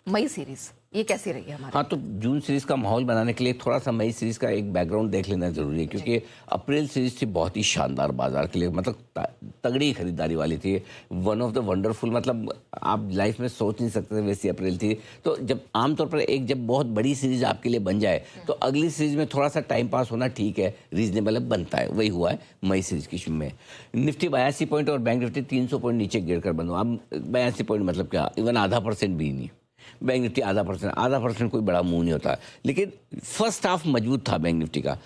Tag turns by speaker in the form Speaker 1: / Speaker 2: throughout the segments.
Speaker 1: मई series ये कैसी रही है हमारी?
Speaker 2: हाँ, तो जून सीरीज का माहौल बनाने के लिए थोड़ा सा मई सीरीज का एक बैकग्राउंड देख लेना जरूरी है, क्योंकि अप्रैल सीरीज थी बहुत ही शानदार बाजार के लिए, मतलब तगड़ी खरीदारी वाली थी, वन ऑफ द वंडरफुल, मतलब आप लाइफ में सोच नहीं सकते थे वैसी अप्रैल थी। तो जब आमतौर पर जब बहुत बड़ी सीरीज आपके लिए बन जाए तो अगली सीरीज में थोड़ा सा टाइम पास होना ठीक है, रीजनेबल है, बनता है। वही हुआ है मई सीरीज की शुरू में। निफ्टी 82 पॉइंट और बैंक निफ्टी 300 पॉइंट नीचे गिर कर बंद हुआ। अब 82 पॉइंट मतलब क्या, इवन ½ % भी नहीं। बैंक निफ्टी आधा परसेंट कोई बड़ा मूव नहीं होता, लेकिन फर्स्ट हाफ मजबूत था बैंक निफ्टी का,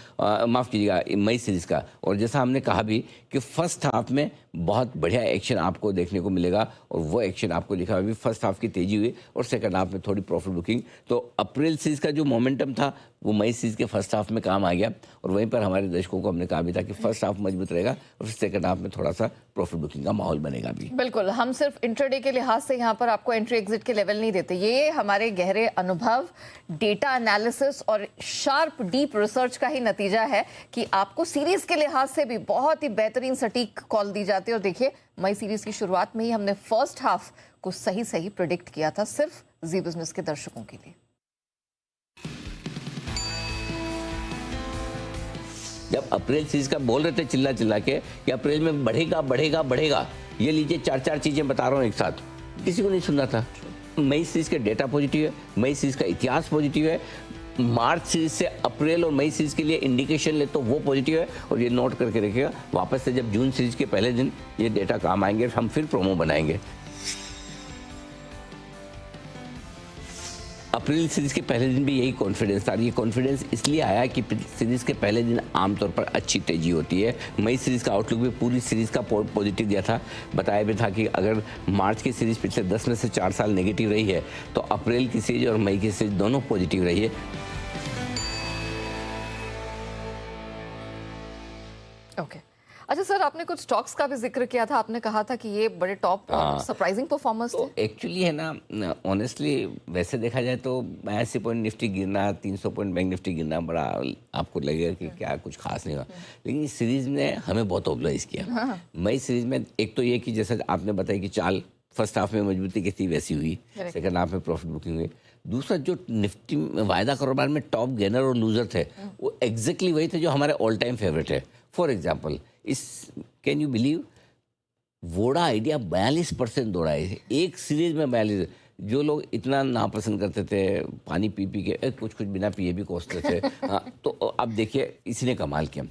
Speaker 2: माफ़ कीजिएगा मई सीरीज़ का। और जैसा हमने कहा भी कि फर्स्ट हाफ में बहुत बढ़िया एक्शन आपको देखने को मिलेगा, और वो एक्शन आपको दिखा भी। फर्स्ट हाफ की तेजी हुई और सेकंड हाफ में थोड़ी प्रॉफिट बुकिंग। तो अप्रैल सीरीज़ का जो मोमेंटम था वो मई सीरीज़ के फर्स्ट हाफ में काम आ गया, और वहीं पर हमारे दर्शकों को हमने कहा भी था कि फर्स्ट हाफ मजबूत रहेगा और सेकंड हाफ में थोड़ा सा प्रॉफिट बुकिंग का माहौल बनेगा भी।
Speaker 1: बिल्कुल, हम सिर्फ इंट्राडे के लिहाज से यहाँ पर आपको एंट्री एग्जिट के लेवल नहीं देते। ये हमारे गहरे अनुभव, डेटा एनालिसिस और शार्प डीप रिसर्च का ही नतीजा है कि आपको सीरीज के लिहाज से भी बहुत ही बेहतरीन सटीक कॉल दी जाती है। और देखिए, मई सीरीज की शुरुआत में ही हमने फर्स्ट हाफ को सही सही प्रिडिक्ट किया था, सिर्फ जी बिजनेस के दर्शकों के लिए।
Speaker 2: जब अप्रैल सीरीज का बोल रहे थे चिल्ला चिल्ला के कि अप्रैल में बढ़ेगा बढ़ेगा बढ़ेगा, ये लीजिए 4 चीजें बता रहा हूँ एक साथ, किसी को नहीं सुनना था। मई सीरीज के डेटा पॉजिटिव है, मई सीरीज का इतिहास पॉजिटिव है, मार्च सीरीज से अप्रैल और मई सीरीज के लिए इंडिकेशन ले तो वो पॉजिटिव है। और ये नोट करके रखिएगा, वापस से जब जून सीरीज के पहले दिन ये डेटा काम आएंगे, हम फिर प्रोमो बनाएंगे। अप्रैल सीरीज के पहले दिन भी यही कॉन्फिडेंस था। ये कॉन्फिडेंस इसलिए आया कि सीरीज के पहले दिन आमतौर पर अच्छी तेजी होती है। मई सीरीज का आउटलुक भी पूरी सीरीज का पॉजिटिव दिया था। बताया भी था कि अगर मार्च की सीरीज पिछले 10 में से 4 साल नेगेटिव रही है तो अप्रैल की सीरीज और मई की सीरीज दोनों पॉजिटिव रही है।
Speaker 1: ओके, अच्छा सर, आपने कुछ स्टॉक्स का भी जिक्र किया था। आपने कहा था कि ये बड़े टॉप सरप्राइजिंग परफॉर्मेंस थे।
Speaker 2: एक्चुअली है ना, ऑनेस्टली वैसे देखा जाए तो 82 पॉइंट निफ्टी गिरना, 300 पॉइंट बैंक निफ्टी गिरना बड़ा आपको लगेगा कि क्या कुछ खास नहीं हुआ, लेकिन इस सीरीज ने हमें बहुत ऑब्जर्व किया। मई सीरीज में एक तो ये कि जैसे आपने बताया कि चाल फर्स्ट हाफ में मजबूती की थी वैसी हुई, सेकंड हाफ में प्रॉफिट बुकिंग हुई। दूसरा, जो निफ्टी वायदा कारोबार में टॉप गेनर और लूजर थे वो एग्जैक्टली वही थे जो हमारे ऑल टाइम फेवरेट है। For example, can you believe, Voda idea 42% दौड़ा है एक सीरीज में। 42, जो लोग इतना नापसंद करते थे, पानी पी पी के कुछ बिना पिए भी कोसते थे, हाँ, तो अब देखिए इसी ने कमाल किया।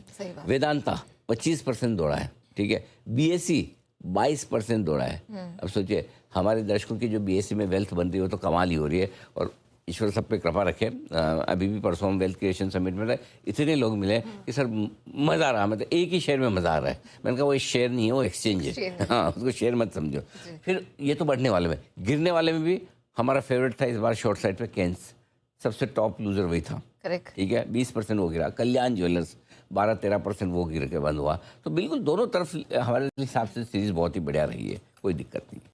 Speaker 2: वेदांता 25% दौड़ा है, ठीक है। बीएसई 22% दौड़ा है। अब सोचिए, हमारे दर्शकों की जो बीएसई में वेल्थ बन रही है वो तो कमाल ही हो रही है, और ईश्वर सब पे कृपा रखे। अभी भी परसों हम वेल्थ क्रिएशन समिट में इतने लोग मिले कि सर मज़ा आ रहा है, मतलब एक ही शेयर में मज़ा आ रहा है। मैंने कहा वो शेयर नहीं है, वो एक्सचेंज है, हाँ, उसको शेयर मत समझो। फिर ये तो बढ़ने वाले में, गिरने वाले में भी हमारा फेवरेट था इस बार शॉर्ट साइड पे कैंस, सबसे टॉप लूजर वही था, ठीक है। 20% वो गिरा। कल्याण ज्वेलर्स 12-13% वो गिर के बंद हुआ। तो बिल्कुल दोनों तरफ हमारे हिसाब से सीरीज बहुत ही बढ़िया रही है, कोई दिक्कत नहीं।